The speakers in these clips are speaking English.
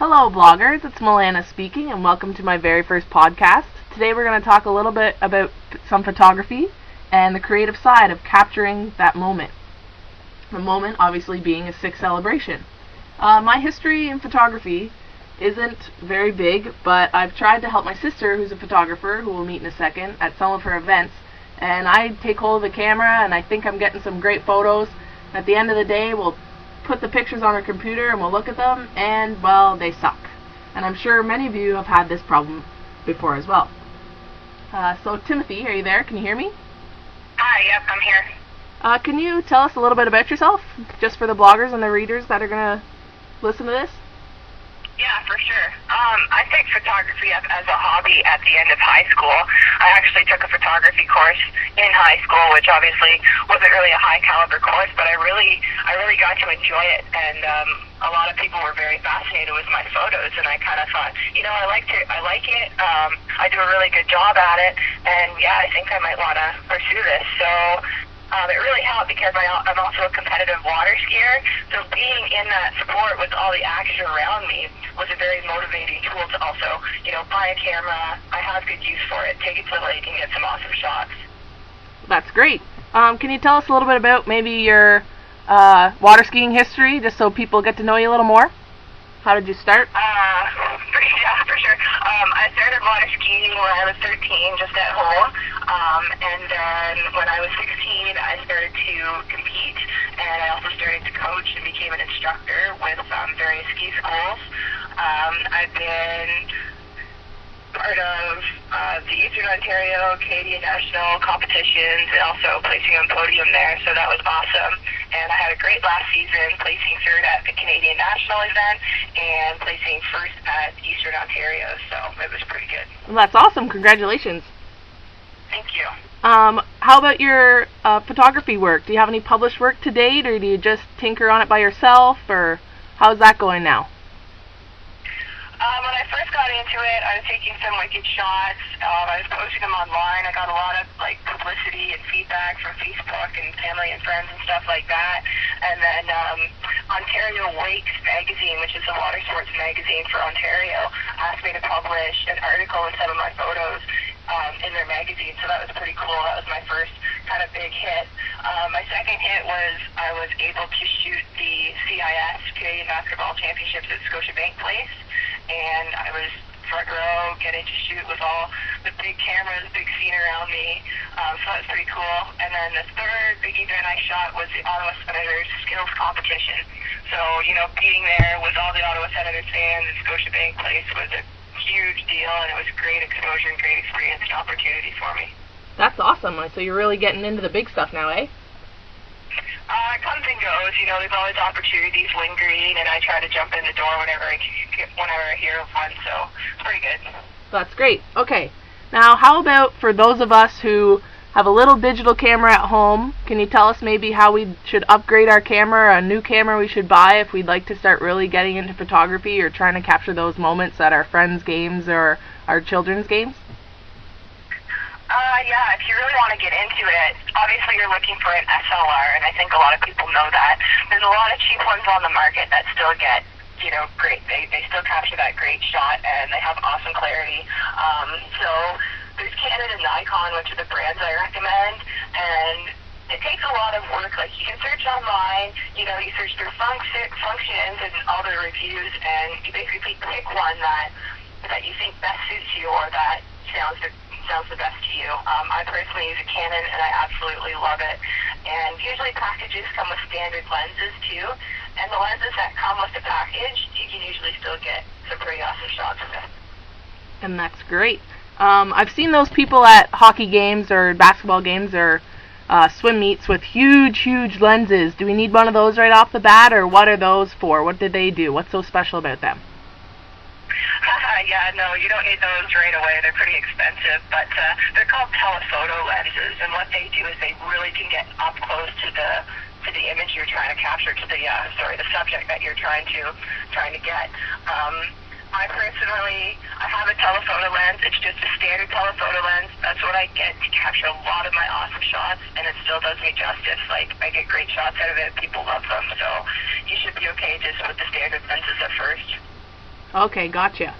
Hello bloggers, it's Milana speaking and welcome to my very first podcast. Today we're going to talk a little bit about some photography and the creative side of capturing that moment. The moment obviously being a 6th celebration. My history in photography isn't very big, but I've tried to help my sister, who's a photographer, who we'll meet in a second, at some of her events, and I take hold of the camera and I think I'm getting some great photos. At the end of the day we'll put the pictures on our computer and we'll look at them and, well, they suck. And I'm sure many of you have had this problem before as well. So Timothy, are you there? Can you hear me? Hi, yep, I'm here. Can you tell us a little bit about yourself, just for the bloggers and the readers that are going to listen to this? Yeah, for sure. I picked photography up as a hobby at the end of high school. I actually took a photography course in high school, which obviously wasn't really a high caliber course, but I really got to enjoy it, and a lot of people were very fascinated with my photos, and I kind of thought, I like it. I do a really good job at it, and yeah, I think I might want to pursue this. So it really helped because I'm also a competitive water skier, so being in that sport with all the action around me was a very motivating tool to also, buy a camera. I have good use for it. Take it to the lake and get some awesome shots. That's great. Can you tell us a little bit about maybe your water skiing history, just so people get to know you a little more? How did you start? Yeah, for sure. I started water skiing when I was 13, just at home. And then when I was 16, I started to compete, and I also started to coach and became an instructor with various ski schools. I've been part of the Eastern Ontario Canadian National competitions and also placing on podium there, so that was awesome. And I had a great last season, placing third at the Canadian National event and placing first at Eastern Ontario, so it was pretty good. Well, that's awesome. Congratulations. Thank you. How about your photography work? Do you have any published work to date, or do you just tinker on it by yourself, or how's that going now? When I first got into it, I was taking some wicked shots. I was posting them online. I got a lot of publicity and feedback from Facebook and family and friends and stuff like that. And then Ontario Wakes magazine, which is a water sports magazine for Ontario, asked me to publish an article in some of my photos in their magazine. So that was pretty cool. That was my first kind of big hit. My second hit was I was able to shoot the CIS, Canadian Basketball Championships at Scotiabank Place. And I was front row, getting to shoot with all the big cameras, big scene around me, so that was pretty cool. And then the third big event I shot was the Ottawa Senators skills competition. So, being there with all the Ottawa Senators fans at Scotiabank Place was a huge deal, and it was great exposure and great experience and opportunity for me. That's awesome. So you're really getting into the big stuff now, eh? It comes and goes, there's always opportunities lingering, and I try to jump in the door whenever I hear of one, so it's pretty good. That's great. Okay, now how about for those of us who have a little digital camera at home, can you tell us maybe how we should upgrade our camera, a new camera we should buy if we'd like to start really getting into photography or trying to capture those moments at our friends' games or our children's games? Yeah, if you really want to get into it, obviously you're looking for an SLR, and I think a lot of people know that. There's a lot of cheap ones on the market that still get, great. They still capture that great shot, and they have awesome clarity. So there's Canon and Nikon, which are the brands I recommend, and it takes a lot of work. You can search online, you search through functions and all the reviews, and you basically pick one that you think best suits you or that sounds the best to you. I personally use a Canon, and I absolutely love it. And usually packages come with standard lenses too, and the lenses that come with the package, you can usually still get some pretty awesome shots with. And that's great. I've seen those people at hockey games or basketball games or swim meets with huge lenses. Do we need one of those right off the bat, or what are those for? What do they do? What's so special about them? Yeah, no, you don't need those right away. They're pretty expensive, but they're called telephoto lenses, and what they do is they really can get up close to the image you're trying to capture, to the subject that you're trying to get. I have a telephoto lens. It's just a standard telephoto lens. That's what I get to capture a lot of my awesome shots, and it still does me justice. I get great shots out of it. People love them, so you should be okay just with the standard lenses at first. Okay, gotcha.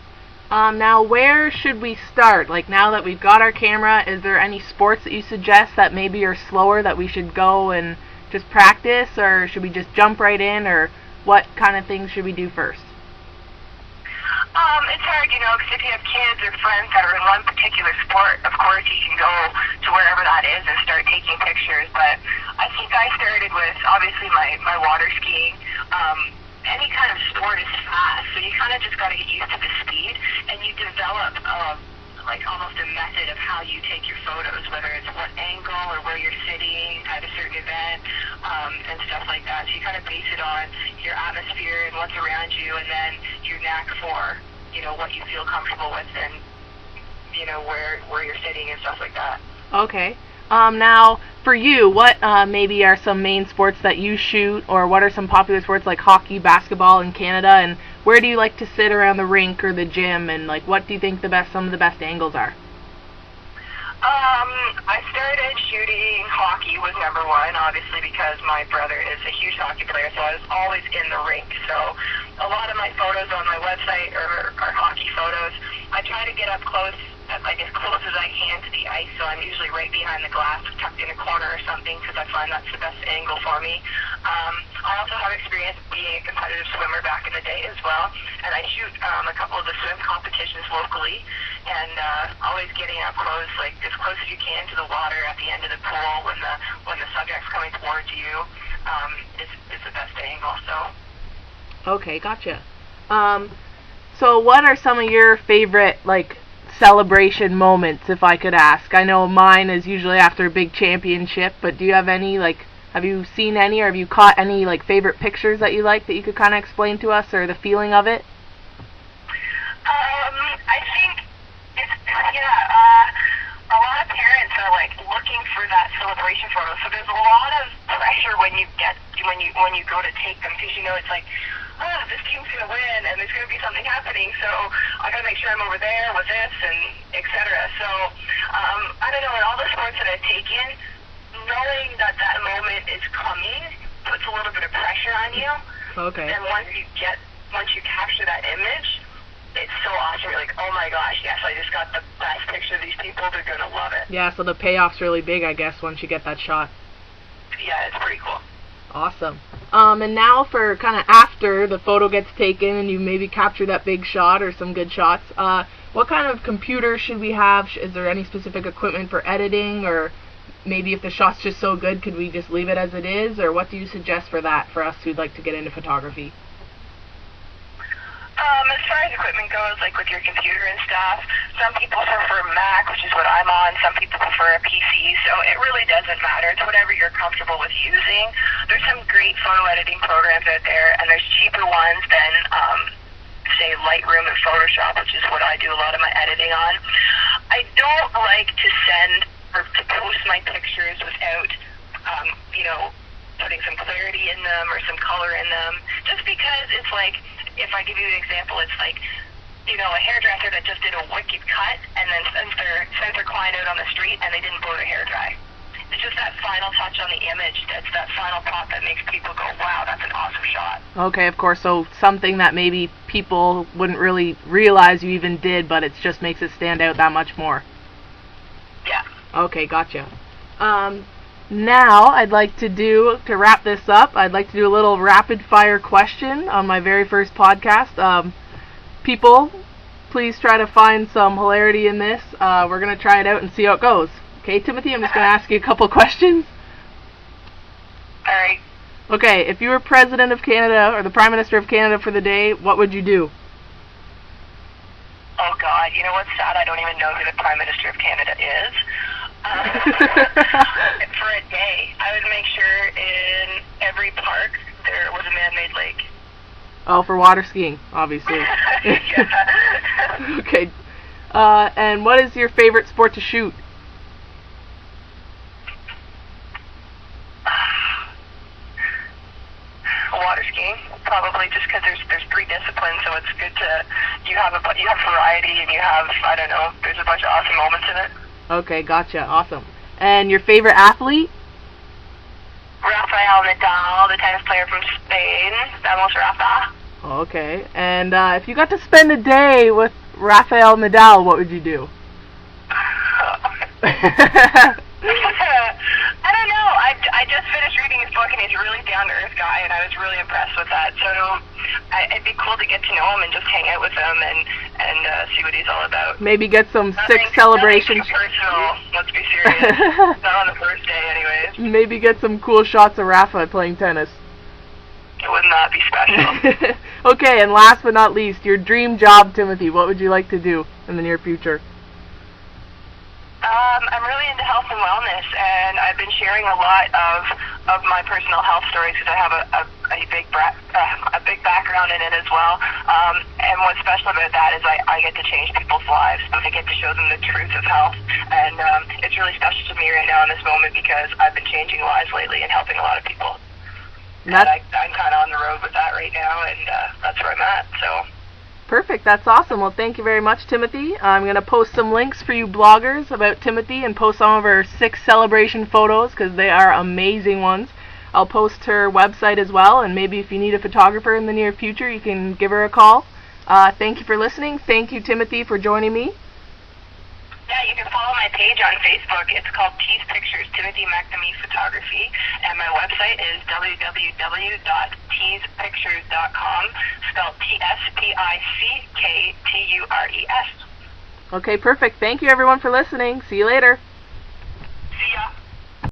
Now, where should we start? Like, now that we've got our camera, is there any sports that you suggest that maybe are slower that we should go and just practice, or should we just jump right in, or what kind of things should we do first? It's hard, because if you have kids or friends that are in one particular sport, of course you can go to wherever that is and start taking pictures. But I think I started with, obviously, my water skiing. Any kind of sport is fast, so you kind of just got to get used to the speed, and you develop like almost a method of how you take your photos, whether it's what angle or where you're sitting at a certain event, and stuff like that. So you kind of base it on your atmosphere and what's around you, and then your knack for, what you feel comfortable with, and, where you're sitting and stuff like that. Okay. Now, for you, what maybe are some main sports that you shoot, or what are some popular sports like hockey, basketball in Canada, and where do you like to sit around the rink or the gym, and like what do you think some of the best angles are? I started shooting hockey was number one, obviously, because my brother is a huge hockey player, so I was always in the rink. So a lot of my photos on my website are hockey photos. I try to get up close, like as close as I can to the ice, so I'm usually right behind the glass, tucked in a corner or something, because I find that's the best angle for me. I also have experience being a competitive swimmer back in the day as well, and I shoot a couple of the swim competitions locally, and always getting up close, like as close as you can to the water at the end of the pool when the subject's coming towards you, is the best angle. So. Okay, gotcha. So what are some of your favorite, like, celebration moments, if I could ask? I know mine is usually after a big championship, but do you have any, like, have you seen any, or have you caught any, like, favorite pictures that you like that you could kind of explain to us, or the feeling of it? I think a lot of parents are like looking for that celebration photo. So there's a lot of pressure when you go to take them, because it's like, this team's gonna win and there's gonna be something happening. So I gotta make sure I'm over there with this and etc. So I don't know. In all the sports that I've taken, knowing that moment is coming puts a little bit of pressure on you. Okay. And once you capture that image, it's so awesome. You're like, oh my gosh, yes, I just got the best picture of these people. They're going to love it. Yeah, so the payoff's really big, I guess, once you get that shot. Yeah, it's pretty cool. Awesome. And now for kind of after the photo gets taken and you maybe capture that big shot or some good shots, what kind of computer should we have? Is there any specific equipment for editing, or maybe if the shot's just so good, could we just leave it as it is, or what do you suggest for that for us who'd like to get into photography? As far as equipment goes, like with your computer and stuff, some people prefer Mac, which is what I'm on. Some people prefer a PC, so it really doesn't matter. It's whatever you're comfortable with using. There's some great photo editing programs out there, and there's cheaper ones than, say, Lightroom and Photoshop, which is what I do a lot of my editing on. I don't like to send or to post my pictures without, putting some clarity in them or some color in them, just because it's like, if I give you an example, it's like, a hairdresser that just did a wicked cut and then sent their client out on the street and they didn't blow their hair dry. It's just that final touch on the image, that's that final pop that makes people go, wow, that's an awesome shot. Okay, of course, so something that maybe people wouldn't really realize you even did, but it just makes it stand out that much more. Yeah. Okay, gotcha. Now, I'd like to wrap this up, I'd like to do a little rapid-fire question on my very first podcast. People, please try to find some hilarity in this. We're going to try it out and see how it goes. Okay, Timothy, I'm just going to ask you a couple questions. Alright. Okay, if you were President of Canada, or the Prime Minister of Canada for the day, what would you do? Oh, God, you know what's sad? I don't even know who the Prime Minister of Canada is. For a day, I would make sure in every park there was a man-made lake. Oh, for water skiing, obviously. Yeah. Okay. And what is your favorite sport to shoot? Water skiing, probably, just because there's 3 disciplines, so it's good to you have variety, and you have, I don't know, there's a bunch of awesome moments in it. Okay, gotcha. Awesome. And your favorite athlete? Rafael Nadal, the tennis player from Spain. Vamos, Rafa. Okay. And if you got to spend a day with Rafael Nadal, what would you do? I don't know. I just finished reading his book, and he's a really down-to-earth guy, and I was really impressed with that. So it'd be cool to get to know him and just hang out with him and see what he's all about. Maybe get some sick celebrations. Nothing personal. Let's be serious. Not on the first day, anyways. Maybe get some cool shots of Rafa playing tennis. It would not be special. Okay, and last but not least, your dream job, Timothy. What would you like to do in the near future? I'm really into health and wellness, and I've been sharing a lot of my personal health stories because I have a big background in it as well. And what's special about that is I get to change people's lives. I get to show them the truth of health, and it's really special to me right now in this moment because I've been changing lives lately and helping a lot of people. And I'm kind of on the road with that right now, and that's where I'm at. So. Perfect. That's awesome. Well, thank you very much, Timothy. I'm going to post some links for you bloggers about Timothy and post some of her 6 celebration photos because they are amazing ones. I'll post her website as well, and maybe if you need a photographer in the near future, you can give her a call. Thank you for listening. Thank you, Timothy, for joining me. Yeah, you can follow my page on Facebook. It's called T's Pictures, Timothy McNamee Photography, and my website is www.tspictures.com, spelled TSPICKTURES. Okay, perfect. Thank you, everyone, for listening. See you later.